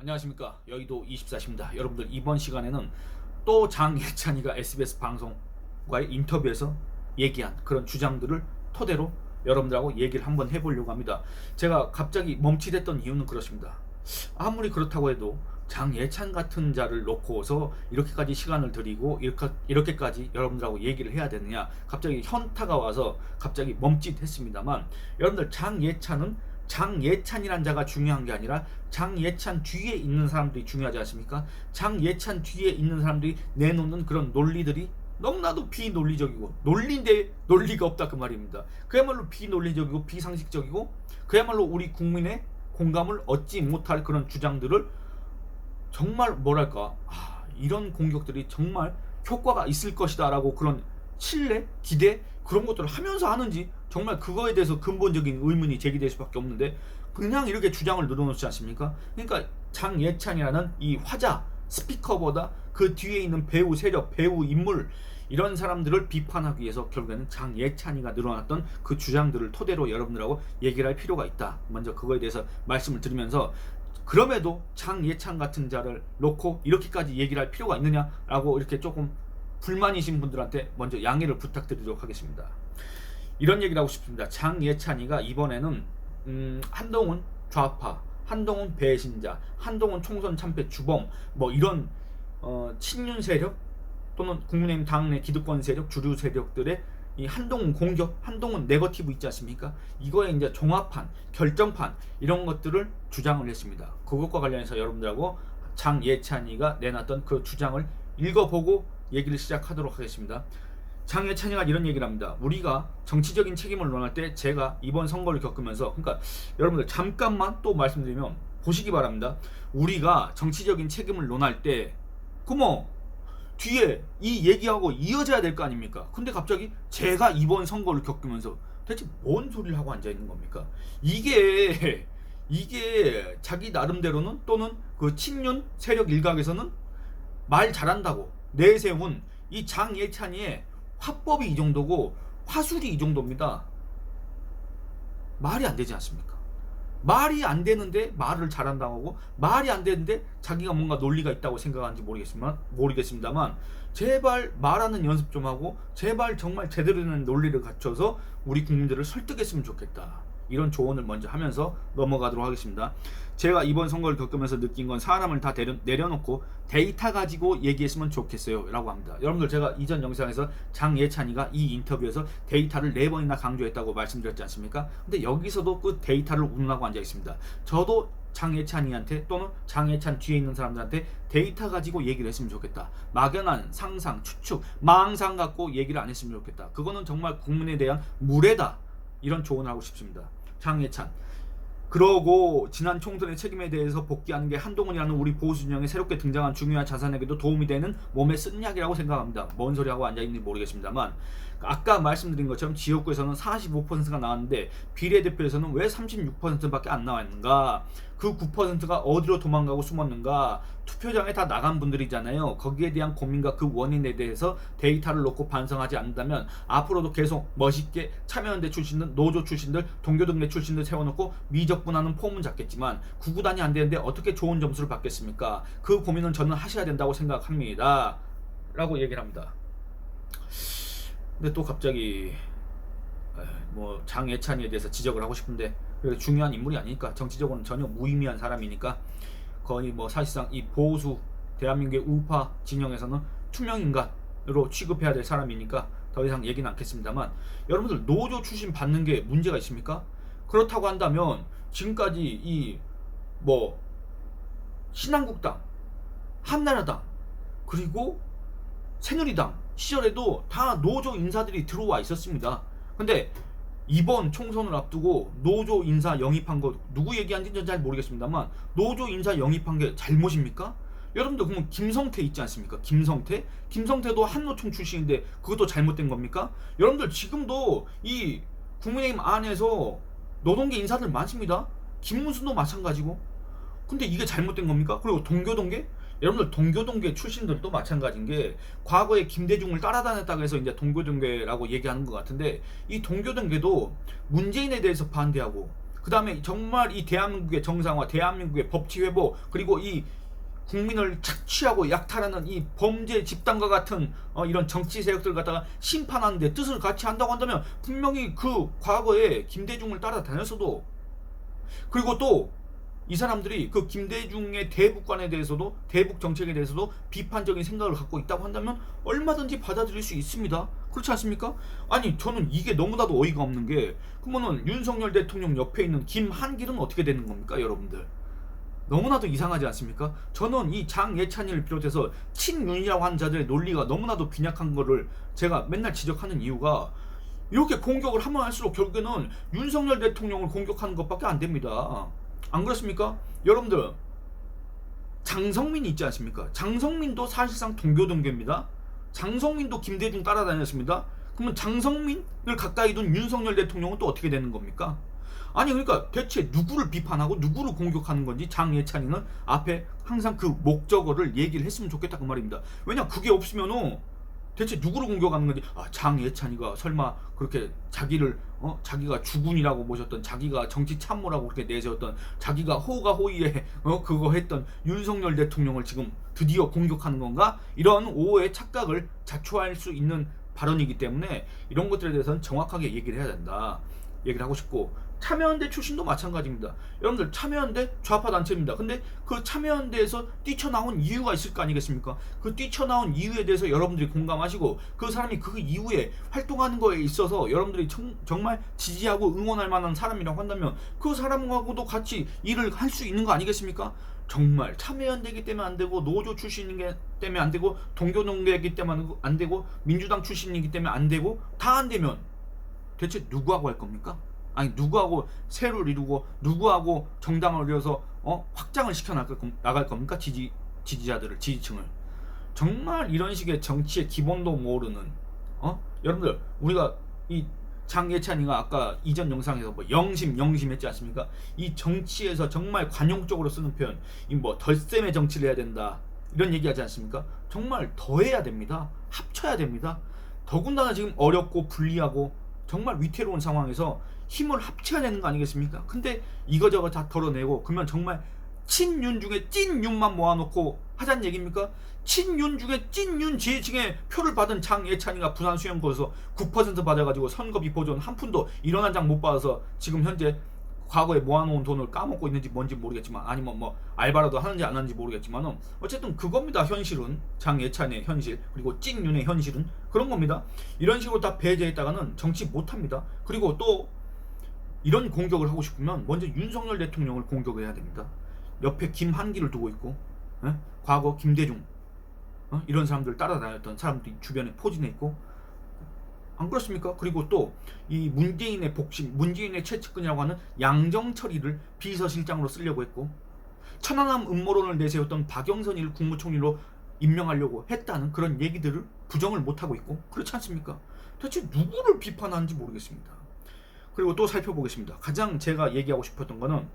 안녕하십니까, 여의도 24시입니다. 여러분들, 이번 시간에는 또 장예찬이가 SBS 방송과의 인터뷰에서 얘기한 그런 주장들을 토대로 여러분들하고 얘기를 한번 해보려고 합니다. 제가 갑자기 멈칫했던 이유는 그렇습니다. 아무리 그렇다고 해도 장예찬 같은 자를 놓고서 이렇게까지 시간을 들이고 이렇게까지 여러분들하고 얘기를 해야 되느냐, 갑자기 현타가 와서 갑자기 멈칫했습니다만, 여러분들, 장예찬이란 자가 중요한 게 아니라 장예찬 뒤에 있는 사람들이 중요하지 않습니까? 장예찬 뒤에 있는 사람들이 내놓는 그런 논리들이 너무나도 비논리적이고, 논리인데 논리가 없다, 그 말입니다. 그야말로 비논리적이고 비상식적이고, 그야말로 우리 국민의 공감을 얻지 못할 그런 주장들을, 정말 뭐랄까, 이런 공격들이 정말 효과가 있을 것이다 라고 그런 신뢰, 기대, 그런 것들을 하면서 하는지, 정말 그거에 대해서 근본적인 의문이 제기될 수밖에 없는데, 그냥 이렇게 주장을 늘어놓지 않습니까? 그러니까 장예찬이라는 이 화자 스피커보다 그 뒤에 있는 배우 세력, 배우 인물, 이런 사람들을 비판하기 위해서 결국에는 장예찬이가 늘어났던 그 주장들을 토대로 여러분들하고 얘기를 할 필요가 있다. 먼저 그거에 대해서 말씀을 드리면서, 그럼에도 장예찬 같은 자를 놓고 이렇게까지 얘기를 할 필요가 있느냐라고 이렇게 조금 불만이신 분들한테 먼저 양해를 부탁드리도록 하겠습니다. 이런 얘기를 하고 싶습니다. 장예찬이가 이번에는 한동훈 좌파, 한동훈 배신자, 한동훈 총선 참패 주범, 뭐 이런 친윤 세력 또는 국민의힘 당내 기득권 세력, 주류 세력들의 이 한동훈 공격, 한동훈 네거티브 있지 않습니까? 이거에 이제 종합판, 결정판, 이런 것들을 주장을 했습니다. 그것과 관련해서 여러분들하고 장예찬이가 내놨던 그 주장을 읽어보고 얘기를 시작하도록 하겠습니다. 장예찬이가 이런 얘기를 합니다. 우리가 정치적인 책임을 논할 때, 제가 이번 선거를 겪으면서, 그러니까 여러분들 잠깐만 또 말씀드리면 보시기 바랍니다. 우리가 정치적인 책임을 논할 때, 그뭐 뒤에 이 얘기하고 이어져야 될 거 아닙니까? 근데 갑자기 제가 이번 선거를 겪으면서 대체 뭔 소리를 하고 앉아 있는 겁니까? 이게 자기 나름대로는, 또는 그 친윤 세력 일각에서는 말 잘한다고 내세운 이 장예찬이의 화법이 이 정도고 화술이 이 정도입니다. 말이 안 되지 않습니까? 말이 안 되는데 말을 잘한다고 하고, 말이 안 되는데 자기가 뭔가 논리가 있다고 생각하는지 모르겠습니다만, 제발 말하는 연습 좀 하고, 제발 정말 제대로 된 논리를 갖춰서 우리 국민들을 설득했으면 좋겠다. 이런 조언을 먼저 하면서 넘어가도록 하겠습니다. 제가 이번 선거를 겪으면서 느낀 건, 사람을 다 내려놓고 데이터 가지고 얘기했으면 좋겠어요 라고 합니다. 여러분들, 제가 이전 영상에서 장예찬이가 이 인터뷰에서 데이터를 4번이나 강조했다고 말씀드렸지 않습니까? 근데 여기서도 그 데이터를 운운하고 앉아 있습니다. 저도 장예찬이한테, 또는 장예찬 뒤에 있는 사람들한테 데이터 가지고 얘기를 했으면 좋겠다. 막연한 상상, 추측, 망상 갖고 얘기를 안 했으면 좋겠다. 그거는 정말 국민에 대한 무례다. 이런 조언을 하고 싶습니다. 장예찬, 그러고 지난 총선의 책임에 대해서 복귀하는 게 한동훈이라는 우리 보수 진영에 새롭게 등장한 중요한 자산에게도 도움이 되는 몸에 쓴 약이라고 생각합니다. 뭔 소리하고 앉아있는지 모르겠습니다만, 아까 말씀드린 것처럼 지역구에서는 45%가 나왔는데 비례대표에서는 왜 36%밖에 안 나왔는가? 그 9%가 어디로 도망가고 숨었는가? 투표장에 다 나간 분들이잖아요. 거기에 대한 고민과 그 원인에 대해서 데이터를 놓고 반성하지 않는다면, 앞으로도 계속 멋있게 참여연대 출신들, 노조 출신들, 동교동네 출신들 세워놓고 미적분하는 폼은 잡겠지만 구구단이 안 되는데 어떻게 좋은 점수를 받겠습니까? 그 고민은 저는 하셔야 된다고 생각합니다 라고 얘기를 합니다. 근데 또 갑자기 뭐 장예찬이에 대해서 지적을 하고 싶은데, 중요한 인물이 아니니까, 정치적으로는 전혀 무의미한 사람이니까, 거의 뭐 사실상 이 보수 대한민국의 우파 진영에서는 투명인간으로 취급해야 될 사람이니까 더 이상 얘기는 않겠습니다만, 여러분들, 노조 출신 받는 게 문제가 있습니까? 그렇다고 한다면 지금까지 이 뭐 신한국당, 한나라당, 그리고 새누리당 시절에도 다 노조 인사들이 들어와 있었습니다. 근데 이번 총선을 앞두고 노조 인사 영입한 거, 누구 얘기한지는 잘 모르겠습니다만, 노조 인사 영입한 게 잘못입니까? 여러분들, 그러면 김성태 있지 않습니까? 김성태도 한노총 출신인데 그것도 잘못된 겁니까? 여러분들, 지금도 이 국민의힘 안에서 노동계 인사들 많습니다. 김문수도 마찬가지고. 근데 이게 잘못된 겁니까? 그리고 동교동계? 여러분들, 동교동계 출신들도 마찬가지인 게, 과거에 김대중을 따라다녔다고 해서 이제 동교동계라고 얘기하는 것 같은데, 이 동교동계도 문재인에 대해서 반대하고, 그 다음에 정말 이 대한민국의 정상화, 대한민국의 법치 회복, 그리고 이 국민을 착취하고 약탈하는 이 범죄 집단과 같은 이런 정치 세력들 갖다가 심판하는데 뜻을 같이 한다고 한다면 분명히 그 과거에 김대중을 따라다녔어도, 그리고 또 이 사람들이 그 김대중의 대북관에 대해서도, 대북 정책에 대해서도 비판적인 생각을 갖고 있다고 한다면 얼마든지 받아들일 수 있습니다. 그렇지 않습니까? 아니 저는 이게 너무나도 어이가 없는 게, 그러면은 윤석열 대통령 옆에 있는 김한길은 어떻게 되는 겁니까 여러분들? 너무나도 이상하지 않습니까? 저는 이 장예찬이를 비롯해서 친윤이라고 하는 자들의 논리가 너무나도 빈약한 거를 제가 맨날 지적하는 이유가, 이렇게 공격을 하면 할수록 결국에는 윤석열 대통령을 공격하는 것밖에 안 됩니다. 안 그렇습니까? 여러분들 장성민이 있지 않습니까? 장성민도 사실상 동교동계입니다. 장성민도 김대중 따라다녔습니다. 그러면 장성민을 가까이 둔 윤석열 대통령은 또 어떻게 되는 겁니까? 아니 그러니까 대체 누구를 비판하고 누구를 공격하는 건지 장예찬이는 앞에 항상 그 목적어를 얘기를 했으면 좋겠다 그 말입니다. 왜냐 그게 없으면은 대체 누구를 공격하는 건지, 장예찬이가 설마 그렇게 자기를 자기가 주군이라고 모셨던, 자기가 정치 참모라고 그렇게 내세웠던, 자기가 호가 호의에 그거 했던 윤석열 대통령을 지금 드디어 공격하는 건가? 이런 오해의 착각을 자초할 수 있는 발언이기 때문에 이런 것들에 대해서는 정확하게 얘기를 해야 된다. 얘기를 하고 싶고, 참여연대 출신도 마찬가지입니다. 여러분들 참여연대 좌파 단체입니다. 근데 그 참여연대에서 뛰쳐나온 이유가 있을 거 아니겠습니까? 그 뛰쳐나온 이유에 대해서 여러분들이 공감하시고, 그 사람이 그 이후에 활동하는 거에 있어서 여러분들이 정말 지지하고 응원할 만한 사람이라고 한다면 그 사람하고도 같이 일을 할 수 있는 거 아니겠습니까? 정말 참여연대이기 때문에 안 되고, 노조 출신이기 때문에 안 되고, 동교동계이기 때문에 안 되고, 민주당 출신이기 때문에 안 되고, 다 안 되면 대체 누구하고 할 겁니까? 아니 누구하고 세를 이루고 누구하고 정당을 이뤄서 확장을 시켜 나갈 겁니까? 지지자들을, 지지층을. 정말 이런 식의 정치의 기본도 모르는, 여러분들 우리가 이 장예찬이가 아까 이전 영상에서 뭐 영심 했지 않습니까? 이 정치에서 정말 관용적으로 쓰는 표현, 이 뭐 덜셈의 정치를 해야 된다 이런 얘기하지 않습니까? 정말 더해야 됩니다. 합쳐야 됩니다. 더군다나 지금 어렵고 불리하고 정말 위태로운 상황에서 힘을 합쳐야 되는 거 아니겠습니까? 근데 이거저거 다 덜어내고, 그러면 정말 친윤 중에 찐윤만 모아놓고 하자는 얘기입니까? 친윤 중에 찐윤 지지층의 표를 받은 장예찬이가 부산 수영고에서 9% 받아가지고 선거비 보존 한 푼도 1원 한 장 못 받아서 지금 현재 과거에 모아놓은 돈을 까먹고 있는지 뭔지 모르겠지만, 아니면 뭐 알바라도 하는지 안 하는지 모르겠지만은 어쨌든 그겁니다. 현실은 장예찬의 현실, 그리고 찐윤의 현실은 그런 겁니다. 이런 식으로 다 배제했다가는 정치 못합니다. 그리고 또 이런 공격을 하고 싶으면 먼저 윤석열 대통령을 공격을 해야 됩니다. 옆에 김한길을 두고 있고, 과거 김대중 이런 사람들 따라다녔던 사람들이 주변에 포진해 있고, 안 그렇습니까? 그리고 또 이 문재인의 복심, 문재인의 최측근이라고 하는 양정철이를 비서실장으로 쓰려고 했고, 천안함 음모론을 내세웠던 박영선이를 국무총리로 임명하려고 했다는 그런 얘기들을 부정을 못하고 있고, 그렇지 않습니까? 대체 누구를 비판하는지 모르겠습니다. 그리고 또 살펴보겠습니다. 가장 제가 얘기하고 싶었던 거는,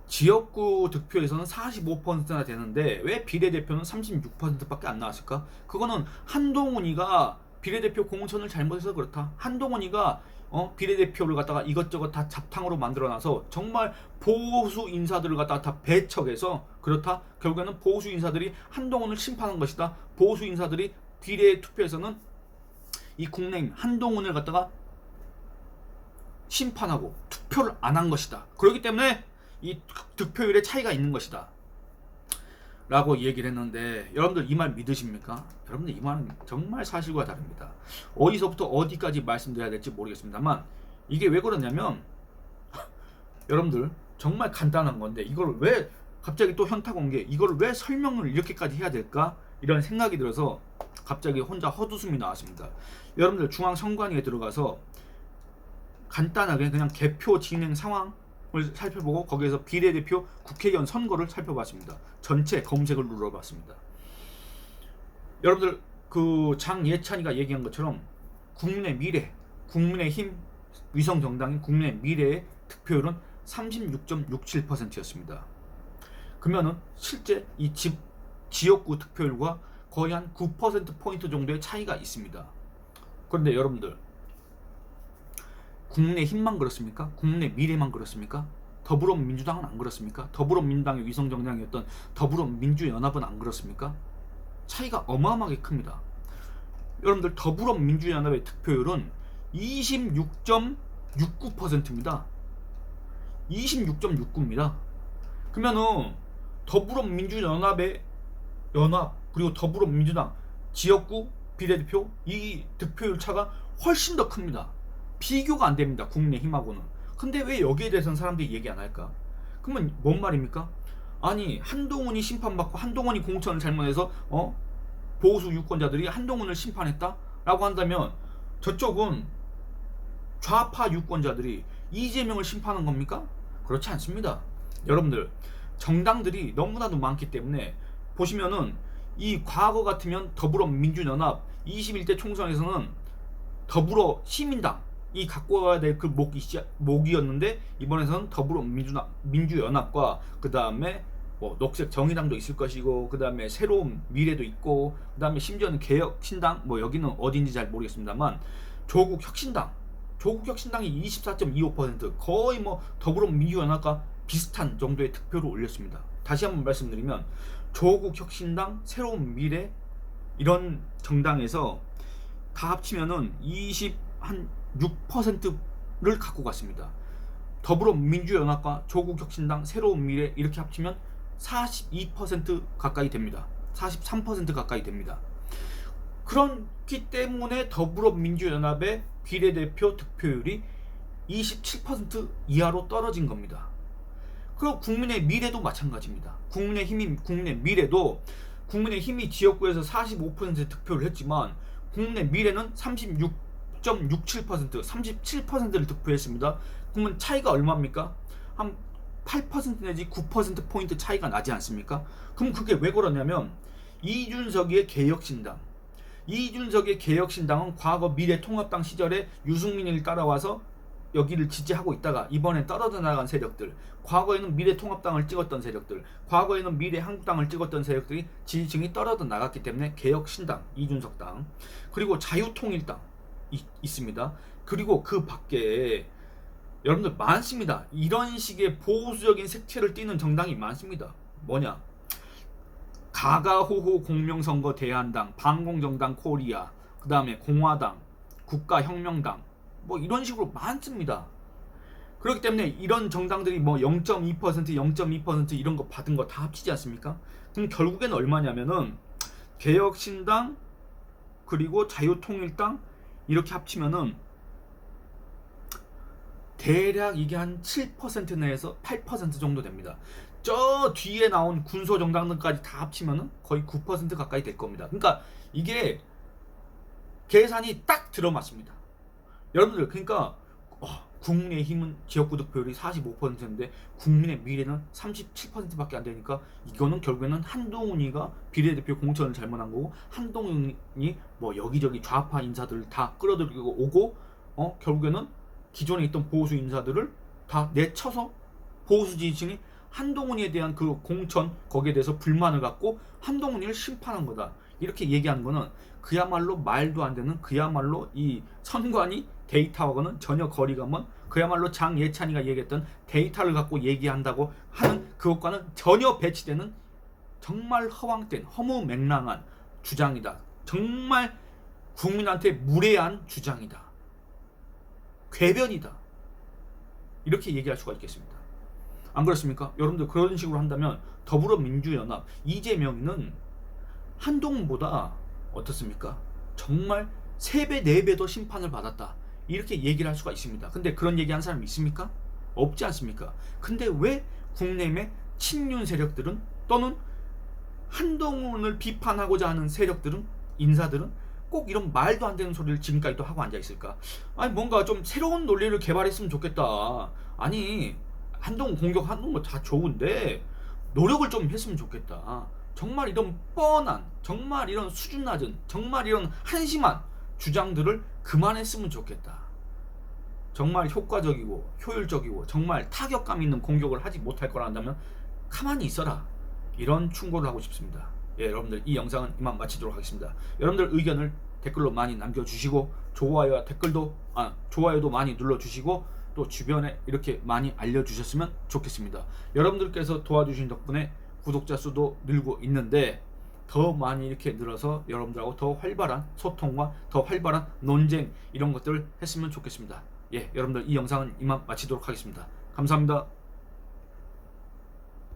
지역구 득표에서는 45%나 되는데 왜 비례대표는 36%밖에 안 나왔을까? 그거는 한동훈이가 비례대표 공천을 잘못해서 그렇다. 한동훈이가 비례대표를 갖다가 이것저것 다 잡탕으로 만들어놔서 정말 보수 인사들을 갖다가 다 배척해서 그렇다. 결국에는 보수 인사들이 한동훈을 심판한 것이다. 보수 인사들이 비례 투표에서는 이 국내인 한동훈을 갖다가 심판하고 투표를 안 한 것이다. 그렇기 때문에 이 득표율에 차이가 있는 것이다 라고 얘기를 했는데, 여러분들 이 말 믿으십니까? 여러분들 이 말은 정말 사실과 다릅니다. 어디서부터 어디까지 말씀드려야 될지 모르겠습니다만, 이게 왜 그러냐면 여러분들 정말 간단한 건데, 이걸 왜 갑자기 또 현타 온 게, 이걸 왜 설명을 이렇게까지 해야 될까? 이런 생각이 들어서 갑자기 혼자 헛웃음이 나왔습니다. 여러분들 중앙선관위에 들어가서 간단하게 그냥 개표 진행 상황을 살펴보고 거기에서 비례대표 국회의원 선거를 살펴봤습니다. 전체 검색을 눌러봤습니다. 여러분들 그 장예찬이가 얘기한 것처럼 국민의 미래, 국민의힘 위성정당인 국민의 미래의 득표율은 36.67%였습니다. 그러면은 실제 이 지역구 득표율과 거의 한 9%포인트 정도의 차이가 있습니다. 그런데 여러분들 국민의힘만 그렇습니까? 국민의미래만 그렇습니까? 더불어민주당은 안 그렇습니까? 더불어민주당의 위성정당이었던 더불어민주연합은 안 그렇습니까? 차이가 어마어마하게 큽니다. 여러분들 더불어민주연합의 득표율은 26.69%입니다. 26.69입니다. 그러면은 더불어민주연합의 연합 그리고 더불어민주당 지역구 비례대표 이 득표율 차가 훨씬 더 큽니다. 비교가 안 됩니다. 국민의힘하고는. 근데 왜 여기에 대해서는 사람들이 얘기 안 할까? 그러면 뭔 말입니까? 아니 한동훈이 심판받고 한동훈이 공천을 잘못해서 보수 유권자들이 한동훈을 심판했다? 라고 한다면 저쪽은 좌파 유권자들이 이재명을 심판한 겁니까? 그렇지 않습니다. 여러분들 정당들이 너무나도 많기 때문에 보시면은 이 과거 같으면 더불어민주연합 21대 총선에서는 더불어 시민당이 갖고 가야 될 그 목이었는데 이번에서는 더불어민주연합과 그 다음에 뭐 녹색 정의당도 있을 것이고 그 다음에 새로운 미래도 있고 그 다음에 심지어는 개혁신당 뭐 여기는 어딘지 잘 모르겠습니다만 조국혁신당이 24.25% 거의 뭐 더불어민주연합과 비슷한 정도의 득표를 올렸습니다. 다시 한번 말씀드리면 조국혁신당, 새로운 미래 이런 정당에서 다 합치면은 26%를 갖고 갔습니다. 더불어민주연합과 조국혁신당, 새로운 미래 이렇게 합치면 42% 가까이 됩니다. 43% 가까이 됩니다. 그렇기 때문에 더불어민주연합의 비례대표 득표율이 27% 이하로 떨어진 겁니다. 그리고 국민의 미래도 마찬가지입니다. 국민의미래도 국민의힘이 지역구에서 45% 득표를 했지만 국민의 미래는 36.67%, 37%를 득표했습니다. 그러면 차이가 얼마입니까? 한 8% 내지 9%포인트 차이가 나지 않습니까? 그럼 그게 왜 그러냐면 이준석의 개혁신당은 과거 미래통합당 시절에 유승민을 따라와서 여기를 지지하고 있다가 이번엔 떨어져 나간 세력들, 과거에는 미래통합당을 찍었던 세력들, 과거에는 미래한국당을 찍었던 세력들이 지지층이 떨어져 나갔기 때문에 개혁신당, 이준석당, 그리고 자유통일당 있습니다. 그리고 그 밖에 여러분들 많습니다. 이런 식의 보수적인 색채를 띠는 정당이 많습니다. 뭐냐? 가가호호 공명선거 대한당, 반공정당 코리아, 그 다음에 공화당, 국가혁명당 뭐 이런 식으로 많습니다. 그렇기 때문에 이런 정당들이 뭐 0.2%, 0.2% 이런 거 받은 거 다 합치지 않습니까? 그럼 결국에는 얼마냐면은 개혁신당 그리고 자유통일당 이렇게 합치면은 대략 이게 한 7% 내에서 8% 정도 됩니다. 저 뒤에 나온 군소정당들까지 다 합치면은 거의 9% 가까이 될 겁니다. 그러니까 이게 계산이 딱 들어맞습니다. 여러분들 그러니까 국민의힘은 지역구 득표율이 45%인데 국민의 미래는 37%밖에 안 되니까 이거는 결국에는 한동훈이가 비례대표 공천을 잘못한 거고 한동훈이 뭐 여기저기 좌파 인사들을 다 끌어들이고 오고 결국에는 기존에 있던 보수 인사들을 다 내쳐서 보수 지지층이 한동훈이에 대한 그 공천 거기에 대해서 불만을 갖고 한동훈이를 심판한 거다. 이렇게 얘기하는 거는 그야말로 말도 안 되는 그야말로 이 선관위 데이터하고는 전혀 거리가 먼 그야말로 장예찬이가 얘기했던 데이터를 갖고 얘기한다고 하는 그것과는 전혀 배치되는 정말 허황된 허무맹랑한 주장이다. 정말 국민한테 무례한 주장이다. 궤변이다. 이렇게 얘기할 수가 있겠습니다. 안 그렇습니까? 여러분들 그런 식으로 한다면 더불어민주연합 이재명은 한동훈보다 어떻습니까? 정말 3배, 4배 더 심판을 받았다. 이렇게 얘기를 할 수가 있습니다. 근데 그런 얘기 한 사람이 있습니까? 없지 않습니까? 근데 왜 국내의 친윤 세력들은 또는 한동훈을 비판하고자 하는 세력들은 인사들은 꼭 이런 말도 안 되는 소리를 지금까지 또 하고 앉아 있을까? 아니 뭔가 좀 새로운 논리를 개발했으면 좋겠다. 아니 한동훈 공격하는 거 다 좋은데 노력을 좀 했으면 좋겠다. 정말 이런 뻔한, 정말 이런 수준 낮은, 정말 이런 한심한 주장들을 그만했으면 좋겠다. 정말 효과적이고 효율적이고 정말 타격감 있는 공격을 하지 못할 거라 한다면 가만히 있어라. 이런 충고를 하고 싶습니다. 예, 여러분들 이 영상은 이만 마치도록 하겠습니다. 여러분들 의견을 댓글로 많이 남겨주시고 좋아요와 좋아요도 많이 눌러주시고 또 주변에 이렇게 많이 알려주셨으면 좋겠습니다. 여러분들께서 도와주신 덕분에 구독자 수도 늘고 있는데 더 많이 이렇게 늘어서 여러분들하고 더 활발한 소통과 더 활발한 논쟁 이런 것들을 했으면 좋겠습니다. 예, 여러분들 이 영상은 이만 마치도록 하겠습니다. 감사합니다.